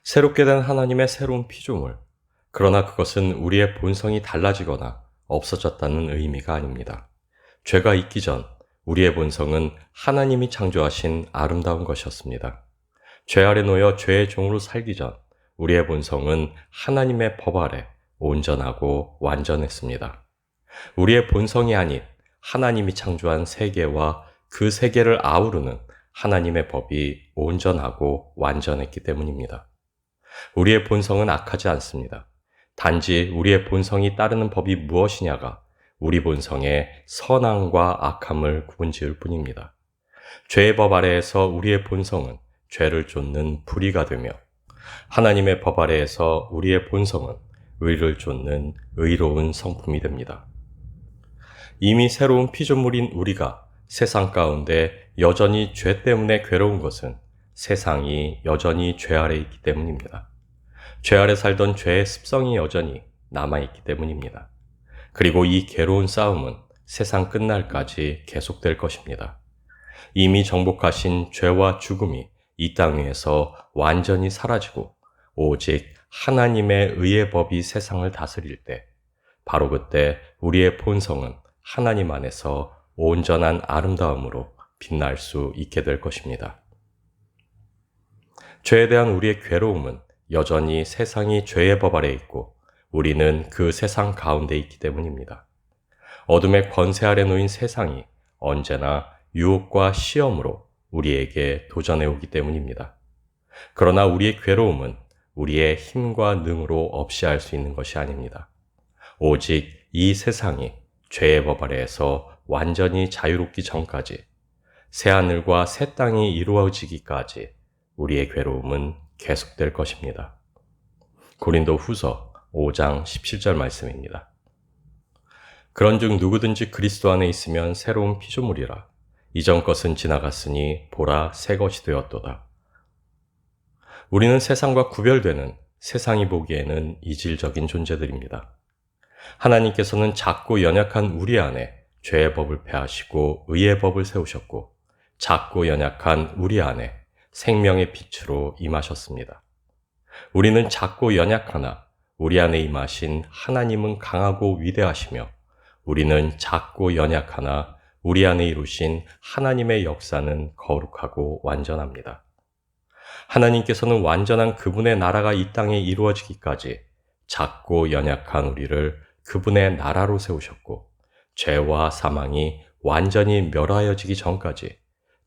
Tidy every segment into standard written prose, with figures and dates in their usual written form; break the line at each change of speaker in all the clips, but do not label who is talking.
새롭게 된 하나님의 새로운 피조물. 그러나 그것은 우리의 본성이 달라지거나 없어졌다는 의미가 아닙니다. 죄가 있기 전 우리의 본성은 하나님이 창조하신 아름다운 것이었습니다. 죄 아래 놓여 죄의 종으로 살기 전 우리의 본성은 하나님의 법 아래 온전하고 완전했습니다. 우리의 본성이 아닌 하나님이 창조한 세계와 그 세계를 아우르는 하나님의 법이 온전하고 완전했기 때문입니다. 우리의 본성은 악하지 않습니다. 단지 우리의 본성이 따르는 법이 무엇이냐가 우리 본성의 선함과 악함을 구분지을 뿐입니다. 죄의 법 아래에서 우리의 본성은 죄를 쫓는 불의가 되며 하나님의 법 아래에서 우리의 본성은 의를 쫓는 의로운 성품이 됩니다. 이미 새로운 피조물인 우리가 세상 가운데 여전히 죄 때문에 괴로운 것은 세상이 여전히 죄 아래 있기 때문입니다. 죄 아래 살던 죄의 습성이 여전히 남아있기 때문입니다. 그리고 이 괴로운 싸움은 세상 끝날까지 계속될 것입니다. 이미 정복하신 죄와 죽음이 이 땅 위에서 완전히 사라지고 오직 하나님의 의의 법이 세상을 다스릴 때, 바로 그때 우리의 본성은 하나님 안에서 온전한 아름다움으로 빛날 수 있게 될 것입니다. 죄에 대한 우리의 괴로움은 여전히 세상이 죄의 법 아래 있고 우리는 그 세상 가운데 있기 때문입니다. 어둠의 권세 아래 놓인 세상이 언제나 유혹과 시험으로 우리에게 도전해 오기 때문입니다. 그러나 우리의 괴로움은 우리의 힘과 능으로 없이 할 수 있는 것이 아닙니다. 오직 이 세상이 죄의 법 아래에서 완전히 자유롭기 전까지, 새하늘과 새 땅이 이루어지기까지 우리의 괴로움은 계속될 것입니다. 고린도 후서 5장 17절 말씀입니다. 그런즉 누구든지 그리스도 안에 있으면 새로운 피조물이라. 이전 것은 지나갔으니 보라 새 것이 되었도다. 우리는 세상과 구별되는, 세상이 보기에는 이질적인 존재들입니다. 하나님께서는 작고 연약한 우리 안에 죄의 법을 폐하시고 의의 법을 세우셨고, 작고 연약한 우리 안에 생명의 빛으로 임하셨습니다. 우리는 작고 연약하나 우리 안에 임하신 하나님은 강하고 위대하시며, 우리는 작고 연약하나 우리 안에 이루신 하나님의 역사는 거룩하고 완전합니다. 하나님께서는 완전한 그분의 나라가 이 땅에 이루어지기까지 작고 연약한 우리를 그분의 나라로 세우셨고, 죄와 사망이 완전히 멸하여지기 전까지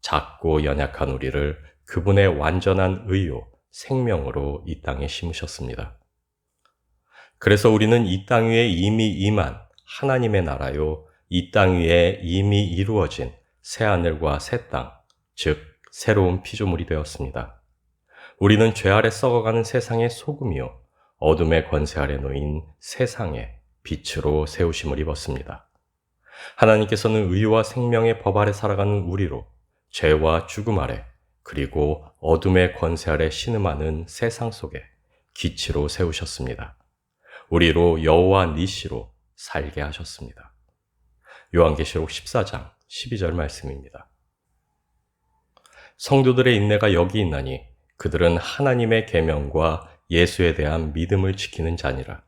작고 연약한 우리를 그분의 완전한 의요, 생명으로 이 땅에 심으셨습니다. 그래서 우리는 이 땅 위에 이미 임한 하나님의 나라요, 이 땅 위에 이미 이루어진 새하늘과 새 땅, 즉 새로운 피조물이 되었습니다. 우리는 죄 아래 썩어가는 세상의 소금이요, 어둠의 권세 아래 놓인 세상의 빛으로 세우심을 입었습니다. 하나님께서는 의와 생명의 법 아래 살아가는 우리로 죄와 죽음 아래, 그리고 어둠의 권세 아래 신음하는 세상 속에 기치로 세우셨습니다. 우리로 여호와 니시로 살게 하셨습니다. 요한계시록 14장 12절 말씀입니다. 성도들의 인내가 여기 있나니 그들은 하나님의 계명과 예수에 대한 믿음을 지키는 자니라.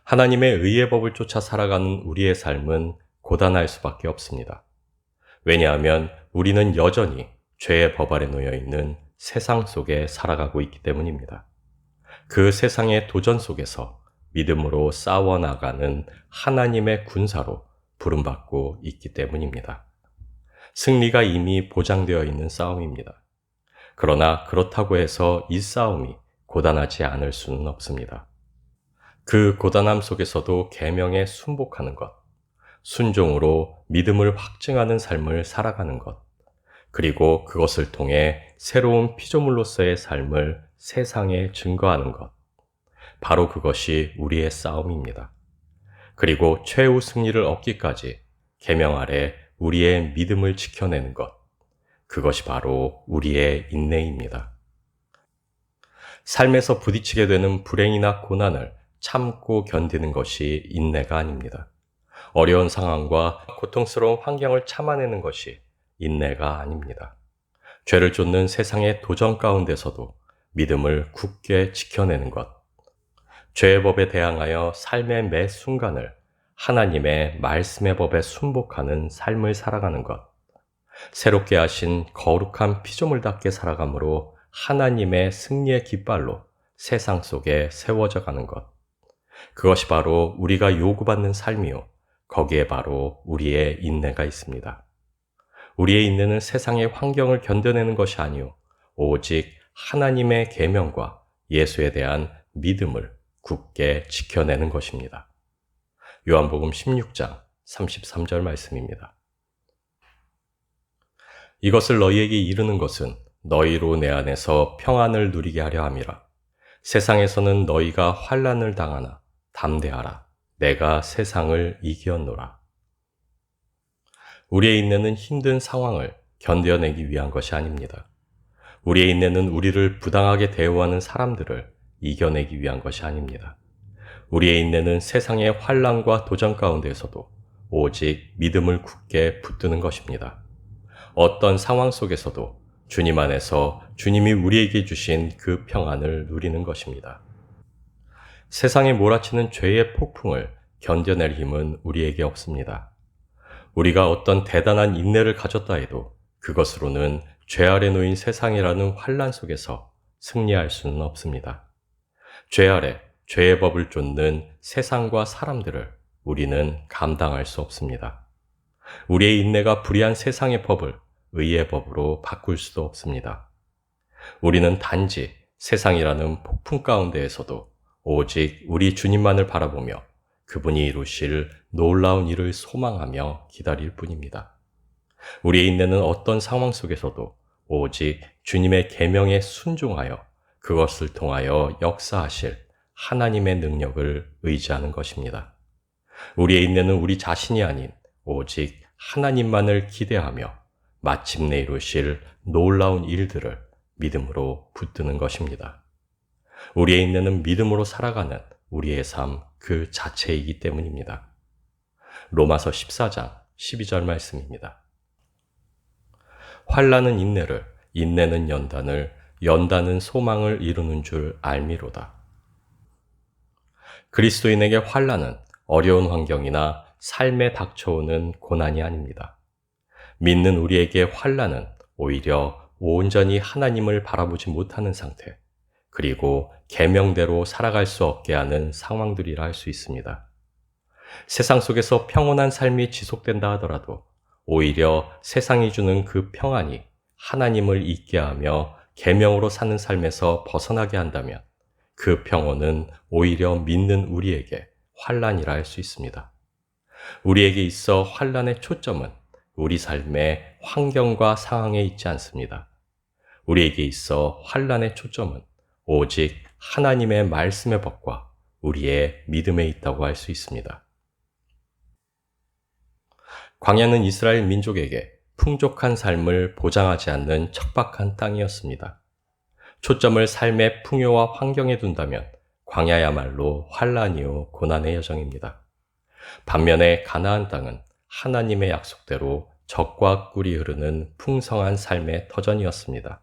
하나님의 의의 법을 쫓아 살아가는 우리의 삶은 고단할 수밖에 없습니다. 왜냐하면 우리는 여전히 죄의 법 아래 놓여 있는 세상 속에 살아가고 있기 때문입니다. 그 세상의 도전 속에서 믿음으로 싸워나가는 하나님의 군사로 부름받고 있기 때문입니다. 승리가 이미 보장되어 있는 싸움입니다. 그러나 그렇다고 해서 이 싸움이 고단하지 않을 수는 없습니다. 그 고단함 속에서도 계명에 순복하는 것, 순종으로 믿음을 확증하는 삶을 살아가는 것, 그리고 그것을 통해 새로운 피조물로서의 삶을 세상에 증거하는 것, 바로 그것이 우리의 싸움입니다. 그리고 최후 승리를 얻기까지 계명 아래 우리의 믿음을 지켜내는 것, 그것이 바로 우리의 인내입니다. 삶에서 부딪히게 되는 불행이나 고난을 참고 견디는 것이 인내가 아닙니다. 어려운 상황과 고통스러운 환경을 참아내는 것이 인내가 아닙니다. 죄를 쫓는 세상의 도전 가운데서도 믿음을 굳게 지켜내는 것. 죄의 법에 대항하여 삶의 매 순간을 하나님의 말씀의 법에 순복하는 삶을 살아가는 것. 새롭게 하신 거룩한 피조물답게 살아감으로 하나님의 승리의 깃발로 세상 속에 세워져 가는 것. 그것이 바로 우리가 요구받는 삶이요. 거기에 바로 우리의 인내가 있습니다. 우리의 인내는 세상의 환경을 견뎌내는 것이 아니요. 오직 하나님의 계명과 예수에 대한 믿음을 굳게 지켜내는 것입니다. 요한복음 16장 33절 말씀입니다. 이것을 너희에게 이르는 것은 너희로 내 안에서 평안을 누리게 하려 함이라. 세상에서는 너희가 환난을 당하나 담대하라. 내가 세상을 이기었노라. 우리의 인내는 힘든 상황을 견뎌내기 위한 것이 아닙니다. 우리의 인내는 우리를 부당하게 대우하는 사람들을 이겨내기 위한 것이 아닙니다. 우리의 인내는 세상의 환난과 도전 가운데에서도 오직 믿음을 굳게 붙드는 것입니다. 어떤 상황 속에서도 주님 안에서 주님이 우리에게 주신 그 평안을 누리는 것입니다. 세상에 몰아치는 죄의 폭풍을 견뎌낼 힘은 우리에게 없습니다. 우리가 어떤 대단한 인내를 가졌다 해도 그것으로는 죄 아래 놓인 세상이라는 환난 속에서 승리할 수는 없습니다. 죄 아래 죄의 법을 쫓는 세상과 사람들을 우리는 감당할 수 없습니다. 우리의 인내가 불의한 세상의 법을 의의 법으로 바꿀 수도 없습니다. 우리는 단지 세상이라는 폭풍 가운데에서도 오직 우리 주님만을 바라보며 그분이 이루실 놀라운 일을 소망하며 기다릴 뿐입니다. 우리의 인내는 어떤 상황 속에서도 오직 주님의 계명에 순종하여 그것을 통하여 역사하실 하나님의 능력을 의지하는 것입니다. 우리의 인내는 우리 자신이 아닌 오직 하나님만을 기대하며 마침내 이루실 놀라운 일들을 믿음으로 붙드는 것입니다. 우리의 인내는 믿음으로 살아가는 우리의 삶 그 자체이기 때문입니다. 로마서 14장 12절 말씀입니다. 환난은 인내를, 인내는 연단을, 연단은 소망을 이루는 줄 알미로다. 그리스도인에게 환난은 어려운 환경이나 삶에 닥쳐오는 고난이 아닙니다. 믿는 우리에게 환난은 오히려 온전히 하나님을 바라보지 못하는 상태, 그리고 계명대로 살아갈 수 없게 하는 상황들이라 할 수 있습니다. 세상 속에서 평온한 삶이 지속된다 하더라도 오히려 세상이 주는 그 평안이 하나님을 잊게 하며 계명으로 사는 삶에서 벗어나게 한다면 그 평온은 오히려 믿는 우리에게 환난이라 할 수 있습니다. 우리에게 있어 환난의 초점은 우리 삶의 환경과 상황에 있지 않습니다. 우리에게 있어 환난의 초점은 오직 하나님의 말씀의 법과 우리의 믿음에 있다고 할 수 있습니다. 광야는 이스라엘 민족에게 풍족한 삶을 보장하지 않는 척박한 땅이었습니다. 초점을 삶의 풍요와 환경에 둔다면 광야야말로 환난이요 고난의 여정입니다. 반면에 가나안 땅은 하나님의 약속대로 젖과 꿀이 흐르는 풍성한 삶의 터전이었습니다.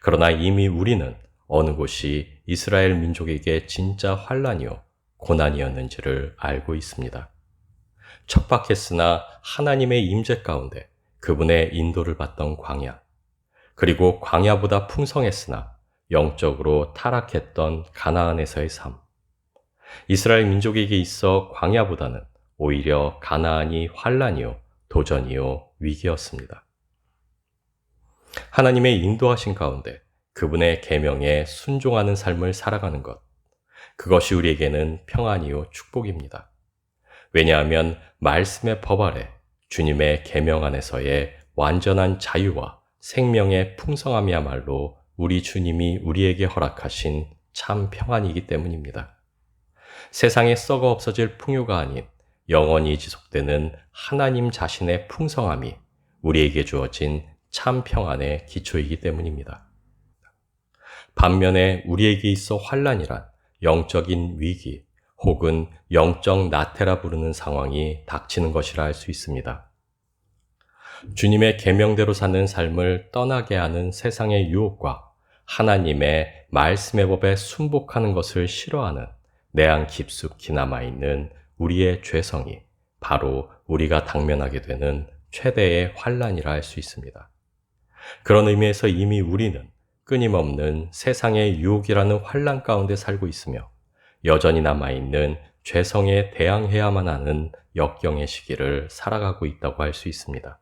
그러나 이미 우리는 어느 곳이 이스라엘 민족에게 진짜 환난이요 고난이었는지를 알고 있습니다. 척박했으나 하나님의 임재 가운데 그분의 인도를 받던 광야, 그리고 광야보다 풍성했으나 영적으로 타락했던 가나안에서의 삶. 이스라엘 민족에게 있어 광야보다는 오히려 가나안이 환난이요 도전이요 위기였습니다. 하나님의 인도하신 가운데 그분의 계명에 순종하는 삶을 살아가는 것, 그것이 우리에게는 평안이요 축복입니다. 왜냐하면 말씀의 법 아래 주님의 계명 안에서의 완전한 자유와 생명의 풍성함이야말로 우리 주님이 우리에게 허락하신 참 평안이기 때문입니다. 세상에 썩어 없어질 풍요가 아닌 영원히 지속되는 하나님 자신의 풍성함이 우리에게 주어진 참 평안의 기초이기 때문입니다. 반면에 우리에게 있어 환난이란 영적인 위기 혹은 영적 나태라 부르는 상황이 닥치는 것이라 할 수 있습니다. 주님의 계명대로 사는 삶을 떠나게 하는 세상의 유혹과 하나님의 말씀의 법에 순복하는 것을 싫어하는 내안 깊숙이 남아있는 우리의 죄성이 바로 우리가 당면하게 되는 최대의 환난이라 할 수 있습니다. 그런 의미에서 이미 우리는 끊임없는 세상의 유혹이라는 환난 가운데 살고 있으며 여전히 남아있는 죄성에 대항해야만 하는 역경의 시기를 살아가고 있다고 할 수 있습니다.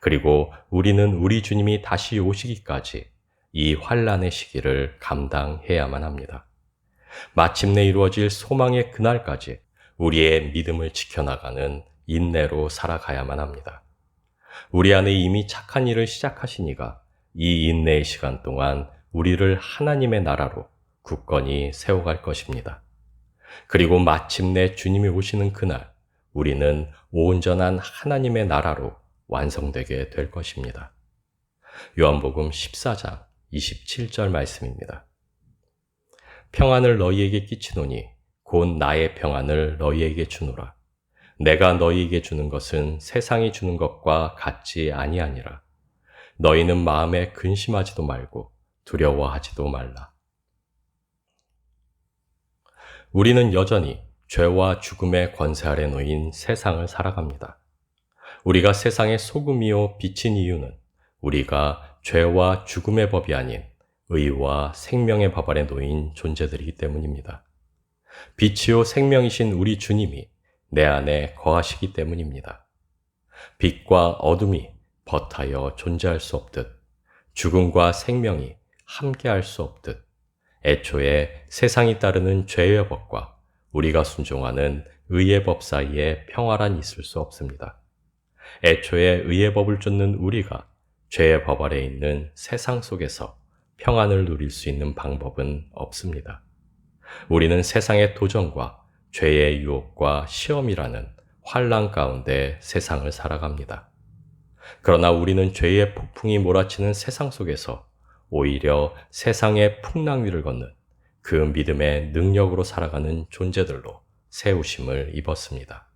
그리고 우리는 우리 주님이 다시 오시기까지 이 환난의 시기를 감당해야만 합니다. 마침내 이루어질 소망의 그날까지 우리의 믿음을 지켜나가는 인내로 살아가야만 합니다. 우리 안에 이미 착한 일을 시작하신 이가 이 인내의 시간 동안 우리를 하나님의 나라로 굳건히 세워갈 것입니다. 그리고 마침내 주님이 오시는 그날 우리는 온전한 하나님의 나라로 완성되게 될 것입니다. 요한복음 14장 27절 말씀입니다. 평안을 너희에게 끼치노니 곧 나의 평안을 너희에게 주노라. 내가 너희에게 주는 것은 세상이 주는 것과 같지 아니하니라. 너희는 마음에 근심하지도 말고 두려워하지도 말라. 우리는 여전히 죄와 죽음의 권세 아래 놓인 세상을 살아갑니다. 우리가 세상의 소금이요 빛인 이유는 우리가 죄와 죽음의 법이 아닌 의와 생명의 법 아래 놓인 존재들이기 때문입니다. 빛이요 생명이신 우리 주님이 내 안에 거하시기 때문입니다. 빛과 어둠이 벗하여 존재할 수 없듯 죽음과 생명이 함께할 수 없듯 애초에 세상이 따르는 죄의 법과 우리가 순종하는 의의 법 사이에 평화란 있을 수 없습니다. 애초에 의의 법을 쫓는 우리가 죄의 법 아래 있는 세상 속에서 평안을 누릴 수 있는 방법은 없습니다. 우리는 세상의 도전과 죄의 유혹과 시험이라는 환난 가운데 세상을 살아갑니다. 그러나 우리는 죄의 폭풍이 몰아치는 세상 속에서 오히려 세상의 풍랑 위를 걷는 그 믿음의 능력으로 살아가는 존재들로 세우심을 입었습니다.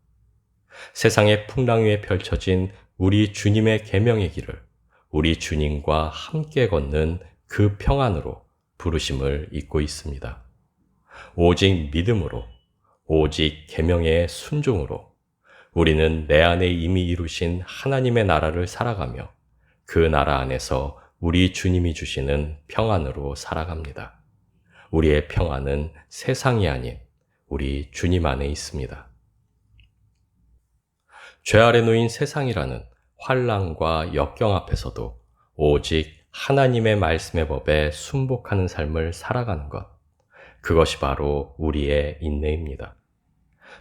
세상의 풍랑 위에 펼쳐진 우리 주님의 계명의 길을 우리 주님과 함께 걷는 그 평안으로 부르심을 입고 있습니다. 오직 믿음으로, 오직 계명의 순종으로 우리는 내 안에 이미 이루신 하나님의 나라를 살아가며 그 나라 안에서 우리 주님이 주시는 평안으로 살아갑니다. 우리의 평안은 세상이 아닌 우리 주님 안에 있습니다. 죄 아래 놓인 세상이라는 환난과 역경 앞에서도 오직 하나님의 말씀의 법에 순복하는 삶을 살아가는 것, 그것이 바로 우리의 인내입니다.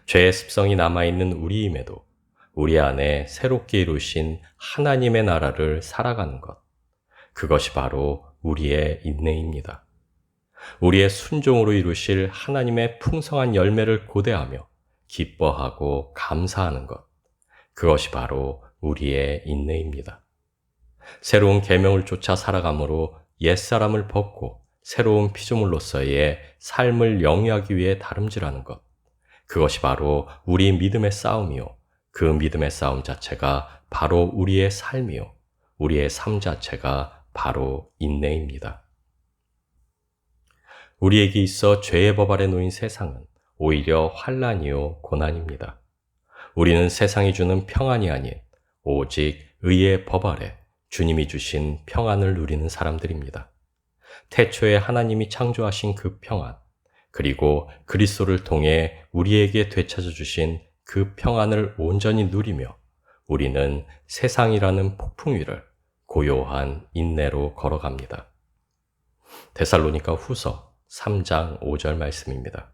죄의 습성이 남아있는 우리임에도 우리 안에 새롭게 이루신 하나님의 나라를 살아가는 것, 그것이 바로 우리의 인내입니다. 우리의 순종으로 이루실 하나님의 풍성한 열매를 고대하며 기뻐하고 감사하는 것, 그것이 바로 우리의 인내입니다. 새로운 계명을 쫓아 살아감으로 옛사람을 벗고 새로운 피조물로서의 삶을 영위하기 위해 다름질하는 것, 그것이 바로 우리 믿음의 싸움이요. 그 믿음의 싸움 자체가 바로 우리의 삶이요. 우리의 삶 자체가 바로 인내입니다. 우리에게 있어 죄의 법 아래 놓인 세상은 오히려 환난이요 고난입니다. 우리는 세상이 주는 평안이 아닌 오직 의의 법 아래 주님이 주신 평안을 누리는 사람들입니다. 태초에 하나님이 창조하신 그 평안, 그리고 그리스도를 통해 우리에게 되찾아 주신 그 평안을 온전히 누리며 우리는 세상이라는 폭풍 위를 고요한 인내로 걸어갑니다. 데살로니가 후서 3장 5절 말씀입니다.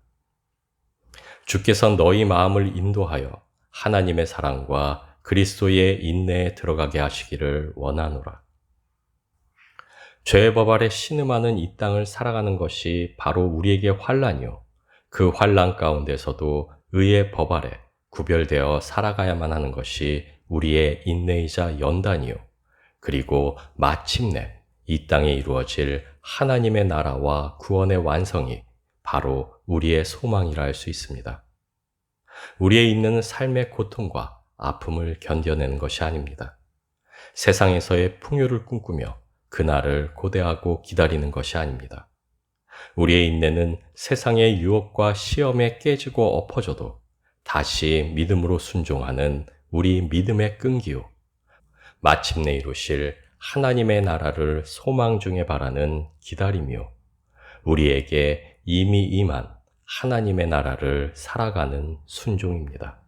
주께서 너희 마음을 인도하여 하나님의 사랑과 그리스도의 인내에 들어가게 하시기를 원하노라. 죄의 법 아래 신음하는 이 땅을 살아가는 것이 바로 우리에게 환난이요. 그 환난 가운데서도 의의 법 아래 구별되어 살아가야만 하는 것이 우리의 인내이자 연단이요. 그리고 마침내 이 땅에 이루어질 하나님의 나라와 구원의 완성이 바로 우리의 소망이라 할 수 있습니다. 우리의 있는 삶의 고통과 아픔을 견뎌내는 것이 아닙니다. 세상에서의 풍요를 꿈꾸며 그날을 고대하고 기다리는 것이 아닙니다. 우리의 인내는 세상의 유혹과 시험에 깨지고 엎어져도 다시 믿음으로 순종하는 우리 믿음의 끈기요. 마침내 이루실 하나님의 나라를 소망 중에 바라는 기다림이요. 우리에게 이미 임한 하나님의 나라를 살아가는 순종입니다.